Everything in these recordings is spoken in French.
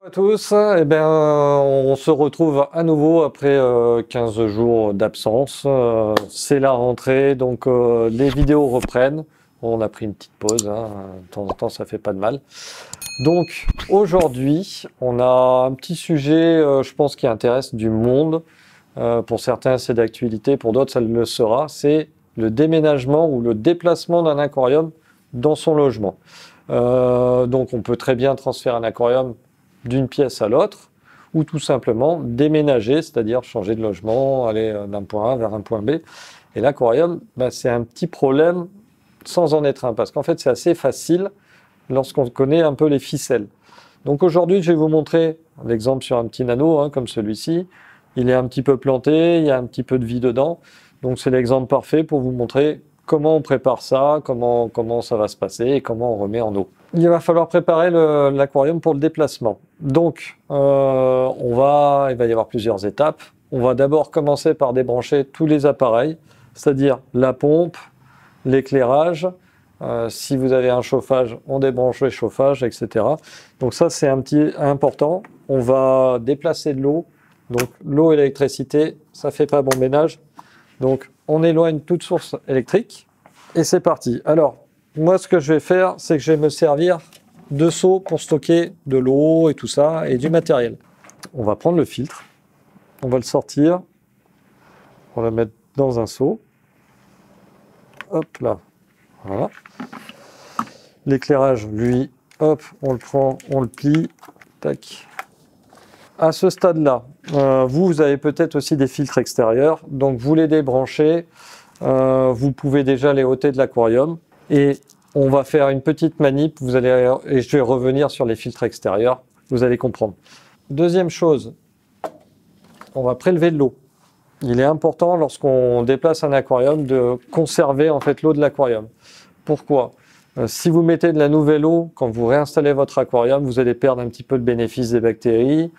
À tous, on se retrouve à nouveau après 15 jours d'absence. C'est la rentrée, donc les vidéos reprennent. On a pris une petite pause, hein, de temps en temps ça fait pas de mal. Donc aujourd'hui, on a un petit sujet, je pense, qui intéresse du monde. Pour certains, c'est d'actualité, pour d'autres, ça le sera. C'est le déménagement ou le déplacement d'un aquarium dans son logement. Donc on peut très bien transférer un aquarium d'une pièce à l'autre, ou tout simplement déménager, c'est-à-dire changer de logement, aller d'un point A vers un point B. Et l'aquarium, c'est un petit problème sans en être un, parce qu'en fait c'est assez facile lorsqu'on connaît un peu les ficelles. Donc aujourd'hui je vais vous montrer l'exemple sur un petit nano, hein, comme celui-ci. Il est un petit peu planté, il y a un petit peu de vie dedans, donc c'est l'exemple parfait pour vous montrer comment on prépare ça, comment ça va se passer et comment on remet en eau. Il va falloir préparer l'aquarium pour le déplacement. Donc, il va y avoir plusieurs étapes. On va d'abord commencer par débrancher tous les appareils, c'est-à-dire la pompe, l'éclairage. Si vous avez un chauffage, on débranche le chauffage, etc. Donc ça, c'est un petit important. On va déplacer de l'eau. Donc l'eau et l'électricité, ça fait pas bon ménage. Donc on éloigne toute source électrique et c'est parti. Alors moi ce que je vais faire, c'est que je vais me servir de seaux pour stocker de l'eau et tout ça et du matériel. On va prendre le filtre, on va le sortir, on va le mettre dans un seau. Hop là, voilà. L'éclairage, lui, hop, on le prend, on le plie, tac. À ce stade-là, vous avez peut-être aussi des filtres extérieurs, donc vous les débranchez, vous pouvez déjà les ôter de l'aquarium et on va faire une petite manip, et je vais revenir sur les filtres extérieurs, vous allez comprendre. Deuxième chose, on va prélever de l'eau. Il est important lorsqu'on déplace un aquarium de conserver en fait l'eau de l'aquarium. Pourquoi ? Si vous mettez de la nouvelle eau, quand vous réinstallez votre aquarium, vous allez perdre un petit peu le bénéfice des bactéries.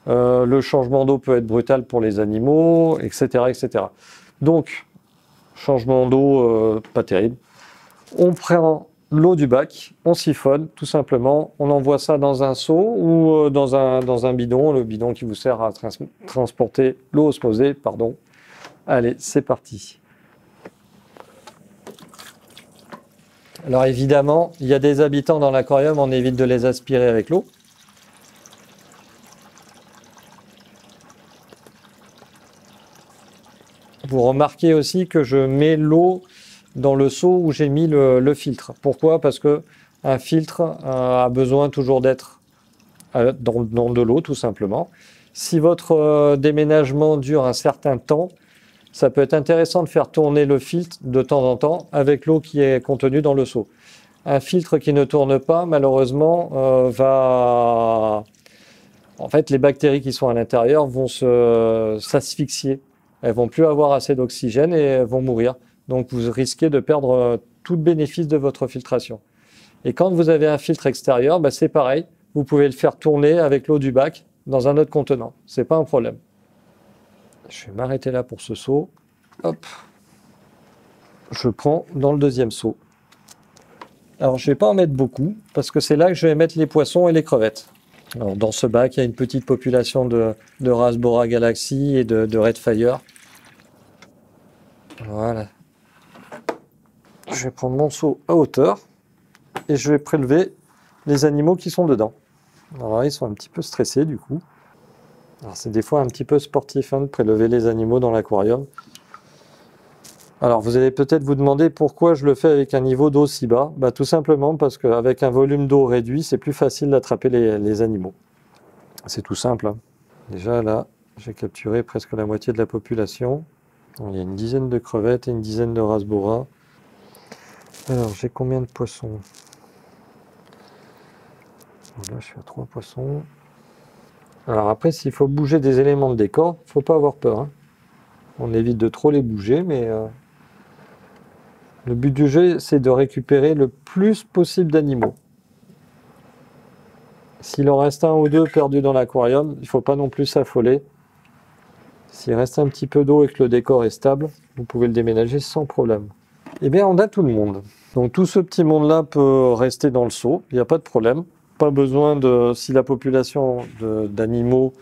Le changement d'eau peut être brutal pour les animaux, etc., etc. Donc, changement d'eau, pas terrible. On prend l'eau du bac, on siphonne, tout simplement. On envoie ça dans un seau ou dans un bidon, le bidon qui vous sert à transporter l'eau osmosée, pardon. Allez, c'est parti. Alors évidemment, il y a des habitants dans l'aquarium, on évite de les aspirer avec l'eau. Vous remarquez aussi que je mets l'eau dans le seau où j'ai mis le filtre. Pourquoi ? Parce que un filtre a besoin toujours d'être dans de l'eau, tout simplement. Si votre déménagement dure un certain temps, ça peut être intéressant de faire tourner le filtre de temps en temps avec l'eau qui est contenue dans le seau. Un filtre qui ne tourne pas, malheureusement, En fait, les bactéries qui sont à l'intérieur vont s'asphyxier. Elles vont plus avoir assez d'oxygène et elles vont mourir. Donc vous risquez de perdre tout le bénéfice de votre filtration. Et quand vous avez un filtre extérieur, c'est pareil. Vous pouvez le faire tourner avec l'eau du bac dans un autre contenant. C'est pas un problème. Je vais m'arrêter là pour ce seau. Hop. Je prends dans le deuxième seau. Alors je vais pas en mettre beaucoup parce que c'est là que je vais mettre les poissons et les crevettes. Alors, dans ce bac, il y a une petite population de Rasbora Galaxy et de Redfire. Voilà. Je vais prendre mon seau à hauteur et je vais prélever les animaux qui sont dedans. Alors là, ils sont un petit peu stressés du coup. Alors c'est des fois un petit peu sportif de prélever les animaux dans l'aquarium. Alors vous allez peut-être vous demander pourquoi je le fais avec un niveau d'eau si bas. Tout simplement parce qu'avec un volume d'eau réduit, c'est plus facile d'attraper les animaux. C'est tout simple, hein. Déjà là, j'ai capturé presque la moitié de la population. Il y a une dizaine de crevettes et une dizaine de rasbora. Alors j'ai combien de poissons? Là je suis à 3 poissons. Alors après, s'il faut bouger des éléments de décor, il ne faut pas avoir peur, hein. On évite de trop les bouger, mais le but du jeu, c'est de récupérer le plus possible d'animaux. S'il en reste un ou deux perdus dans l'aquarium, il ne faut pas non plus s'affoler. S'il reste un petit peu d'eau et que le décor est stable, vous pouvez le déménager sans problème. Eh bien, on a tout le monde. Donc tout ce petit monde-là peut rester dans le seau, il n'y a pas de problème. pas besoin de, si la population d'animaux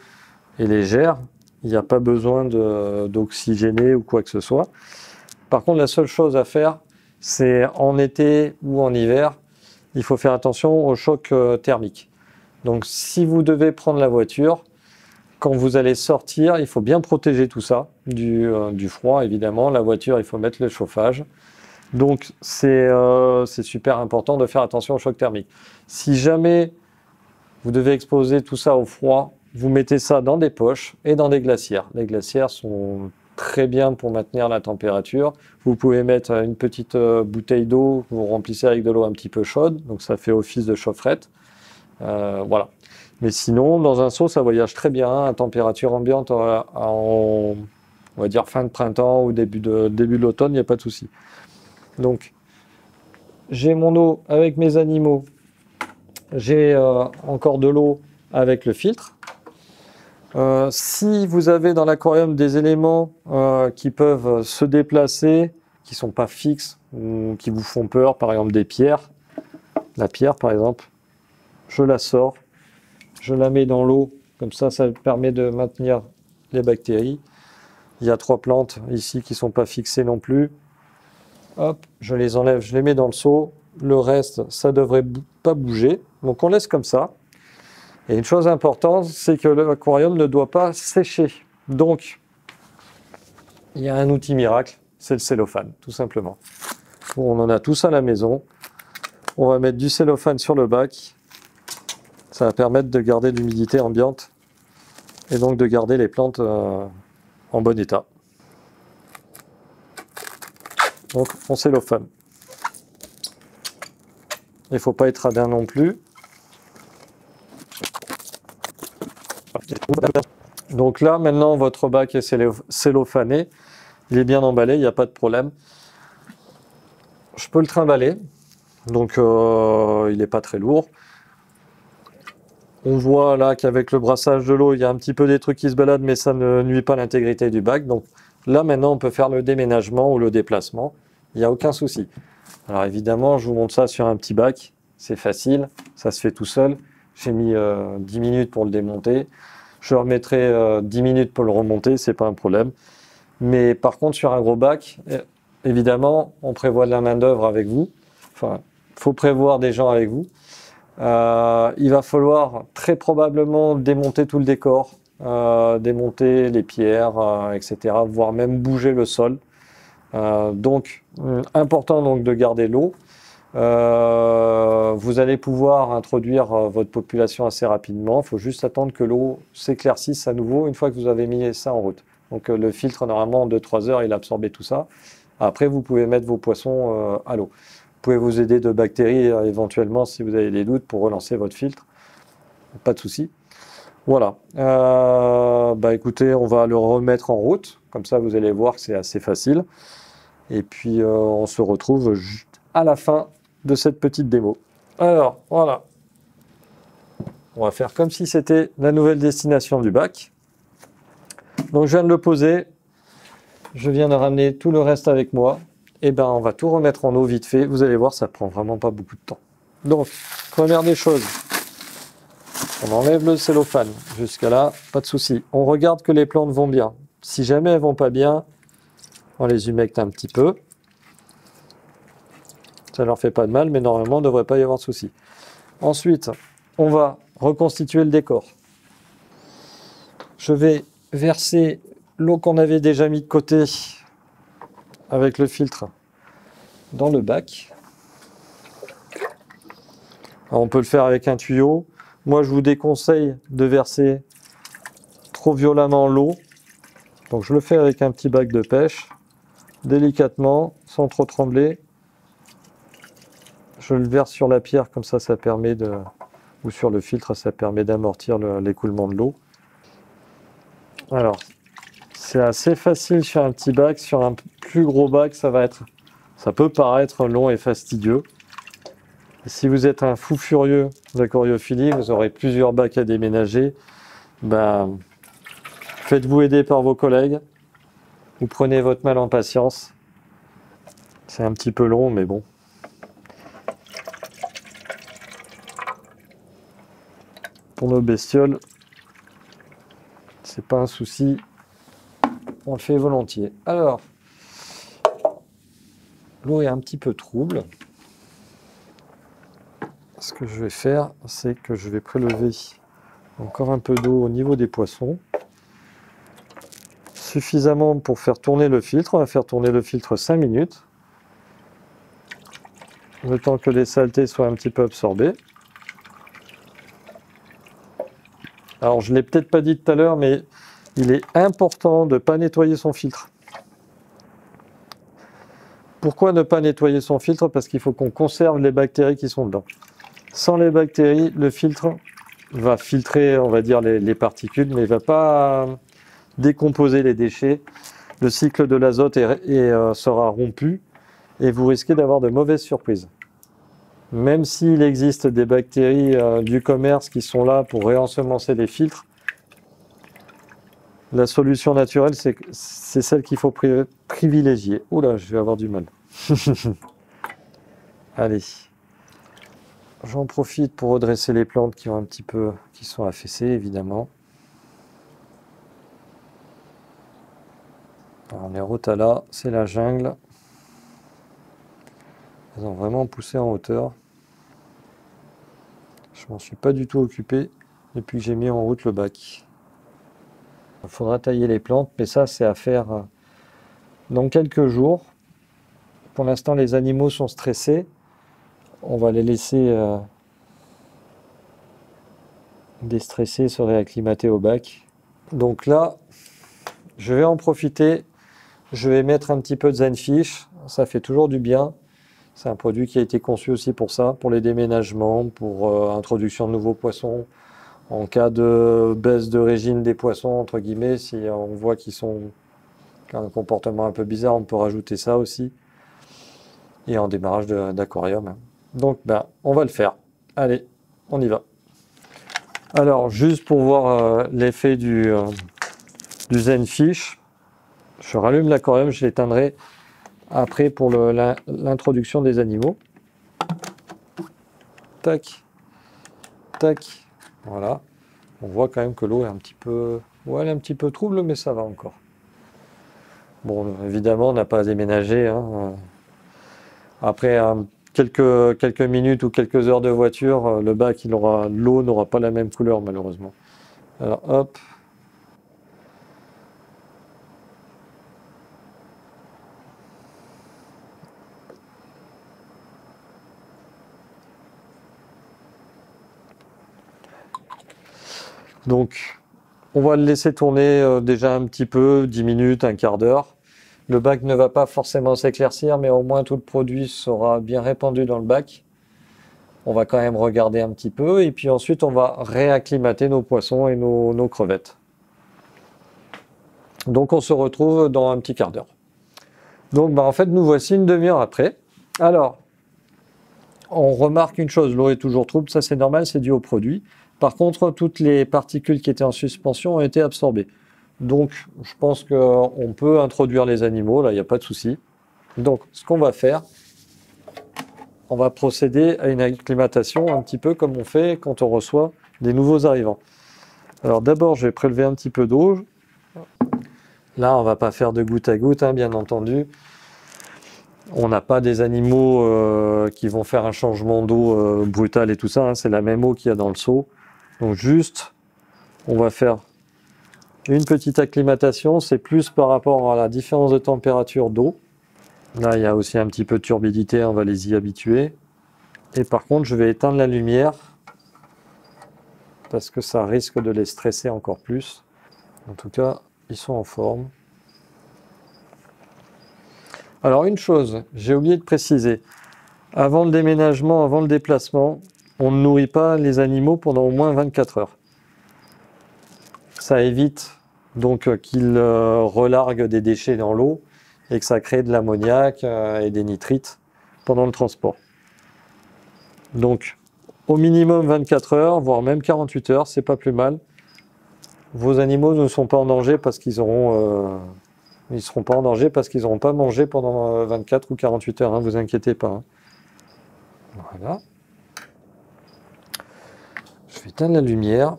est légère, il n'y a pas besoin d'oxygéner ou quoi que ce soit. Par contre, la seule chose à faire, c'est en été ou en hiver, il faut faire attention au choc thermique. Donc si vous devez prendre la voiture, quand vous allez sortir, il faut bien protéger tout ça du froid, évidemment. La voiture, il faut mettre le chauffage. Donc c'est super important de faire attention au choc thermique. Si jamais vous devez exposer tout ça au froid, vous mettez ça dans des poches et dans des glacières. Les glacières sont très bien pour maintenir la température. Vous pouvez mettre une petite bouteille d'eau que vous remplissez avec de l'eau un petit peu chaude, donc ça fait office de chaufferette. Voilà. Mais sinon, dans un seau, ça voyage très bien à température ambiante on va dire fin de printemps ou début de l'automne, il n'y a pas de souci. Donc, j'ai mon eau avec mes animaux, j'ai encore de l'eau avec le filtre. Si vous avez dans l'aquarium des éléments qui peuvent se déplacer, qui ne sont pas fixes ou qui vous font peur, par exemple des pierres, la pierre par exemple, je la sors, je la mets dans l'eau, comme ça permet de maintenir les bactéries. Il y a 3 plantes ici qui ne sont pas fixées non plus. Hop, je les enlève, je les mets dans le seau. Le reste, ça ne devrait pas bouger. Donc on laisse comme ça. Et une chose importante, c'est que l'aquarium ne doit pas sécher. Donc, il y a un outil miracle, c'est le cellophane, tout simplement. Bon, on en a tous à la maison. On va mettre du cellophane sur le bac. Ça va permettre de garder l'humidité ambiante et donc de garder les plantes en bon état. Donc, on cellophane. Il ne faut pas être radin non plus. Donc là, maintenant, votre bac est cellophané. Il est bien emballé, il n'y a pas de problème. Je peux le trimballer. Donc, il n'est pas très lourd. On voit là qu'avec le brassage de l'eau, il y a un petit peu des trucs qui se baladent, mais ça ne nuit pas à l'intégrité du bac. Donc là, maintenant, on peut faire le déménagement ou le déplacement. Il n'y a aucun souci. Alors évidemment, je vous montre ça sur un petit bac. C'est facile, ça se fait tout seul. J'ai mis 10 minutes pour le démonter. Je remettrai 10 minutes pour le remonter, c'est pas un problème. Mais par contre, sur un gros bac, évidemment, on prévoit de la main-d'œuvre avec vous. Enfin, il faut prévoir des gens avec vous. Il va falloir très probablement démonter tout le décor, démonter les pierres, etc., voire même bouger le sol. Donc, important donc de garder l'eau. Vous allez pouvoir introduire votre population assez rapidement. Il faut juste attendre que l'eau s'éclaircisse à nouveau une fois que vous avez mis ça en route. Donc le filtre, normalement, en 2-3 heures, il a absorbé tout ça. Après, vous pouvez mettre vos poissons à l'eau. Vous pouvez vous aider de bactéries éventuellement si vous avez des doutes pour relancer votre filtre. Pas de souci. Voilà. Bah écoutez, on va le remettre en route. Comme ça, vous allez voir que c'est assez facile. Et puis, on se retrouve à la fin de cette petite démo. Alors, voilà. On va faire comme si c'était la nouvelle destination du bac. Donc, je viens de le poser. Je viens de ramener tout le reste avec moi. Et ben, on va tout remettre en eau vite fait. Vous allez voir, ça prend vraiment pas beaucoup de temps. Donc, première des choses, on enlève le cellophane. Jusqu'à là, pas de souci. On regarde que les plantes vont bien. Si jamais elles vont pas bien, on les humecte un petit peu. Ça ne leur fait pas de mal, mais normalement, il ne devrait pas y avoir de souci. Ensuite, on va reconstituer le décor. Je vais verser l'eau qu'on avait déjà mis de côté avec le filtre dans le bac. Alors, on peut le faire avec un tuyau. Moi, je vous déconseille de verser trop violemment l'eau. Donc, je le fais avec un petit bac de pêche, délicatement, sans trop trembler. Je le verse sur la pierre, comme ça permet de... ou sur le filtre, ça permet d'amortir l'écoulement de l'eau. Alors, c'est assez facile sur un petit bac. Sur un plus gros bac, ça peut paraître long et fastidieux. Et si vous êtes un fou furieux d'aquariophilie, vous aurez plusieurs bacs à déménager. Ben, faites-vous aider par vos collègues. Vous prenez votre mal en patience. C'est un petit peu long, mais bon. pour nos bestioles, c'est pas un souci, on le fait volontiers. Alors, l'eau est un petit peu trouble. Ce que je vais faire, c'est que je vais prélever encore un peu d'eau au niveau des poissons. Suffisamment pour faire tourner le filtre. On va faire tourner le filtre 5 minutes. Le temps que les saletés soient un petit peu absorbées. Alors, je ne l'ai peut-être pas dit tout à l'heure, mais il est important de ne pas nettoyer son filtre. Pourquoi ne pas nettoyer son filtre? Parce qu'il faut qu'on conserve les bactéries qui sont dedans. Sans les bactéries, le filtre va filtrer, on va dire, les particules, mais il ne va pas décomposer les déchets. Le cycle de l'azote sera rompu et vous risquez d'avoir de mauvaises surprises. Même s'il existe des bactéries du commerce qui sont là pour réensemencer les filtres, la solution naturelle, c'est celle qu'il faut privilégier. Oula, je vais avoir du mal. Allez. J'en profite pour redresser les plantes qui sont affaissées, évidemment. Alors, les rotala, c'est la jungle. Elles ont vraiment poussé en hauteur. Je m'en suis pas du tout occupé depuis que j'ai mis en route le bac. Il faudra tailler les plantes, mais ça, c'est à faire dans quelques jours. Pour l'instant, les animaux sont stressés. On va les laisser déstresser, se réacclimater au bac. Donc là, je vais en profiter. Je vais mettre un petit peu de Zenfish. Ça fait toujours du bien. C'est un produit qui a été conçu aussi pour ça, pour les déménagements, pour introduction de nouveaux poissons. En cas de baisse de régime des poissons, entre guillemets, si on voit qu'ils ont un comportement un peu bizarre, on peut rajouter ça aussi. Et en démarrage d'aquarium. Donc, on va le faire. Allez, on y va. Alors, juste pour voir l'effet du Zenfish, je rallume l'aquarium, je l'éteindrai après pour l'introduction des animaux. Tac, tac, voilà. On voit quand même que l'eau est un petit peu... Ouais, elle est un petit peu trouble, mais ça va encore. Bon, évidemment, on n'a pas à déménager. Hein. Après quelques minutes ou quelques heures de voiture, le bac, l'eau n'aura pas la même couleur, malheureusement. Alors, hop. Donc, on va le laisser tourner déjà un petit peu, 10 minutes, un quart d'heure. Le bac ne va pas forcément s'éclaircir, mais au moins tout le produit sera bien répandu dans le bac. On va quand même regarder un petit peu, et puis ensuite on va réacclimater nos poissons et nos crevettes. Donc on se retrouve dans un petit quart d'heure. Donc en fait, nous voici une demi-heure après. Alors, on remarque une chose, l'eau est toujours trouble, ça c'est normal, c'est dû au produit. Par contre, toutes les particules qui étaient en suspension ont été absorbées. Donc, je pense qu'on peut introduire les animaux, là, il n'y a pas de souci. Donc, ce qu'on va faire, on va procéder à une acclimatation un petit peu comme on fait quand on reçoit des nouveaux arrivants. Alors, d'abord, je vais prélever un petit peu d'eau. Là, on ne va pas faire de goutte à goutte, hein, bien entendu. On n'a pas des animaux qui vont faire un changement d'eau brutal et tout ça, hein, c'est la même eau qu'il y a dans le seau. Donc juste, on va faire une petite acclimatation, c'est plus par rapport à la différence de température d'eau. Là, il y a aussi un petit peu de turbidité, on va les y habituer. Et par contre, je vais éteindre la lumière parce que ça risque de les stresser encore plus. En tout cas, ils sont en forme. Alors une chose, j'ai oublié de préciser, avant le déménagement, avant le déplacement, on ne nourrit pas les animaux pendant au moins 24 heures. Ça évite donc qu'ils relarguent des déchets dans l'eau et que ça crée de l'ammoniac et des nitrites pendant le transport. Donc au minimum 24 heures, voire même 48 heures, c'est pas plus mal. Vos animaux ne sont pas en danger parce qu'ils auront... ils ne seront pas en danger parce qu'ils n'auront pas mangé pendant 24 ou 48 heures, hein, vous inquiétez pas. Hein. Voilà. Je vais éteindre la lumière.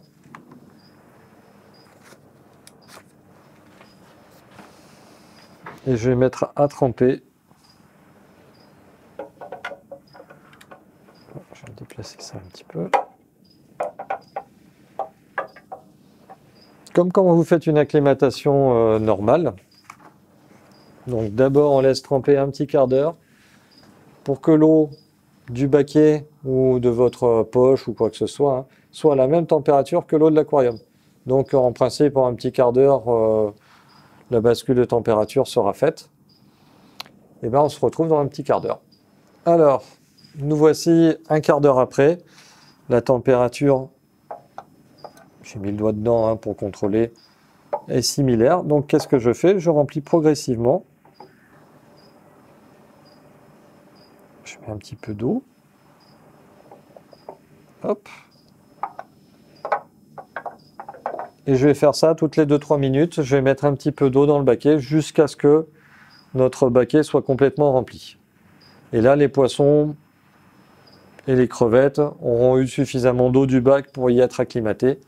Et je vais mettre à tremper. Je vais déplacer ça un petit peu. Comme quand vous faites une acclimatation normale. Donc d'abord on laisse tremper un petit quart d'heure pour que l'eau du baquet ou de votre poche ou quoi que ce soit soit à la même température que l'eau de l'aquarium. Donc en principe en un petit quart d'heure la bascule de température sera faite. Et bien on se retrouve dans un petit quart d'heure. Alors nous voici un quart d'heure après. La température, j'ai mis le doigt dedans pour contrôler, est similaire. Donc qu'est-ce que je fais? Je remplis progressivement. Je mets un petit peu d'eau. Hop. Et je vais faire ça toutes les 2-3 minutes. Je vais mettre un petit peu d'eau dans le baquet jusqu'à ce que notre baquet soit complètement rempli. Et là, les poissons et les crevettes auront eu suffisamment d'eau du bac pour y être acclimatés.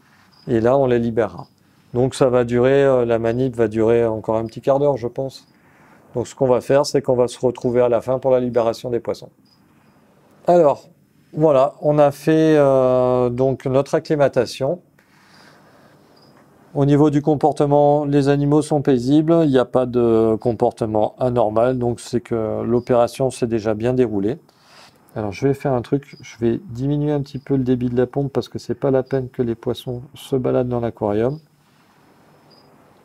Et là, on les libérera. Donc ça va durer, la manip va durer encore un petit quart d'heure, je pense. Donc ce qu'on va faire, c'est qu'on va se retrouver à la fin pour la libération des poissons. Alors, voilà, on a fait donc notre acclimatation. Au niveau du comportement, les animaux sont paisibles, il n'y a pas de comportement anormal, donc c'est que l'opération s'est déjà bien déroulée. Alors je vais faire un truc, je vais diminuer un petit peu le débit de la pompe parce que c'est pas la peine que les poissons se baladent dans l'aquarium.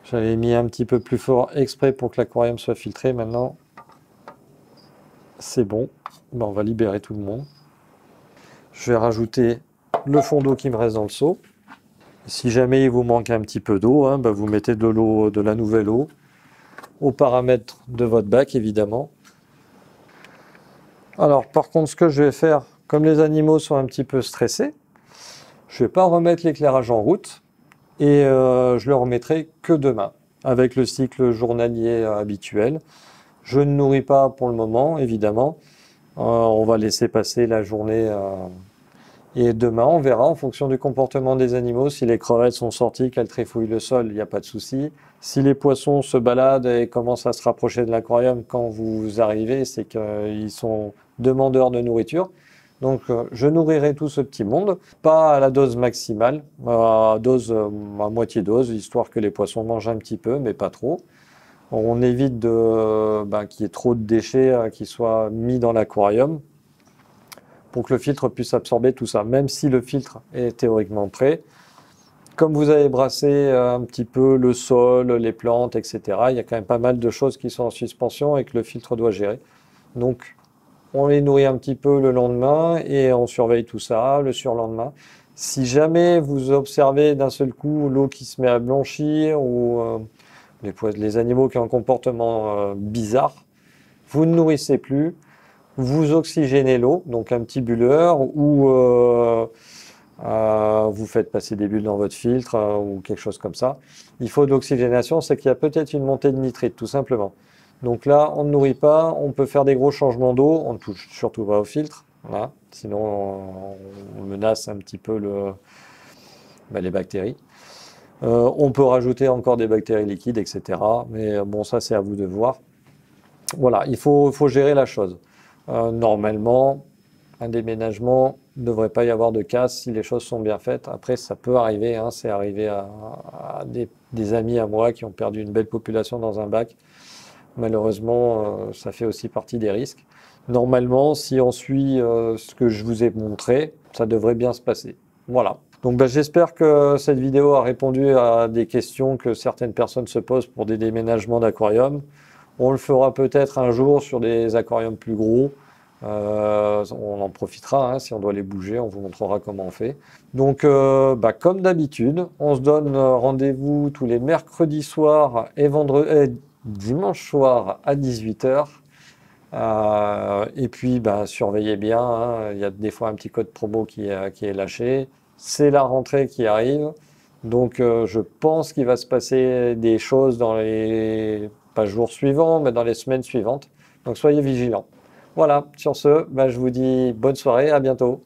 J'avais mis un petit peu plus fort exprès pour que l'aquarium soit filtré. Maintenant, c'est bon. Ben, on va libérer tout le monde. Je vais rajouter le fond d'eau qui me reste dans le seau. Si jamais il vous manque un petit peu d'eau, ben vous mettez de l'eau, de la nouvelle eau, aux paramètres de votre bac évidemment. Alors par contre, ce que je vais faire, comme les animaux sont un petit peu stressés, je ne vais pas remettre l'éclairage en route. Et je le remettrai que demain, avec le cycle journalier habituel. Je ne nourris pas pour le moment, évidemment. On va laisser passer la journée. Et demain, on verra en fonction du comportement des animaux. Si les crevettes sont sorties, qu'elles trifouillent le sol, il n'y a pas de souci. Si les poissons se baladent et commencent à se rapprocher de l'aquarium quand vous arrivez, c'est qu'ils sont demandeurs de nourriture. Donc je nourrirai tout ce petit monde, pas à la dose maximale, à moitié dose, histoire que les poissons mangent un petit peu, mais pas trop. On évite qu'il y ait trop de déchets qui soient mis dans l'aquarium pour que le filtre puisse absorber tout ça, même si le filtre est théoriquement prêt. Comme vous avez brassé un petit peu le sol, les plantes, etc., il y a quand même pas mal de choses qui sont en suspension et que le filtre doit gérer. Donc on les nourrit un petit peu le lendemain et on surveille tout ça le surlendemain. Si jamais vous observez d'un seul coup l'eau qui se met à blanchir ou les animaux qui ont un comportement bizarre, vous ne nourrissez plus, vous oxygénez l'eau, donc un petit bulleur ou vous faites passer des bulles dans votre filtre ou quelque chose comme ça. Il faut de l'oxygénation, c'est qu'il y a peut-être une montée de nitrite tout simplement. Donc là, on ne nourrit pas, on peut faire des gros changements d'eau, on ne touche surtout pas au filtre, voilà. Sinon on menace un petit peu les bactéries. On peut rajouter encore des bactéries liquides, etc. Mais bon, ça c'est à vous de voir. Voilà, il faut gérer la chose. Normalement, un déménagement, il ne devrait pas y avoir de casse si les choses sont bien faites. Après, ça peut arriver, c'est arrivé à des amis à moi qui ont perdu une belle population dans un bac. Malheureusement, ça fait aussi partie des risques. Normalement, si on suit ce que je vous ai montré, ça devrait bien se passer. Voilà. Donc j'espère que cette vidéo a répondu à des questions que certaines personnes se posent pour des déménagements d'aquarium. On le fera peut-être un jour sur des aquariums plus gros. On en profitera, si on doit les bouger, on vous montrera comment on fait. Donc comme d'habitude, on se donne rendez-vous tous les mercredis soirs et dimanche soir à 18 h. Et puis surveillez bien, il y a des fois un petit code promo qui est lâché. C'est la rentrée qui arrive, donc je pense qu'il va se passer des choses dans les pas jours suivants, mais dans les semaines suivantes. Donc soyez vigilants. Voilà, sur ce, je vous dis bonne soirée, à bientôt.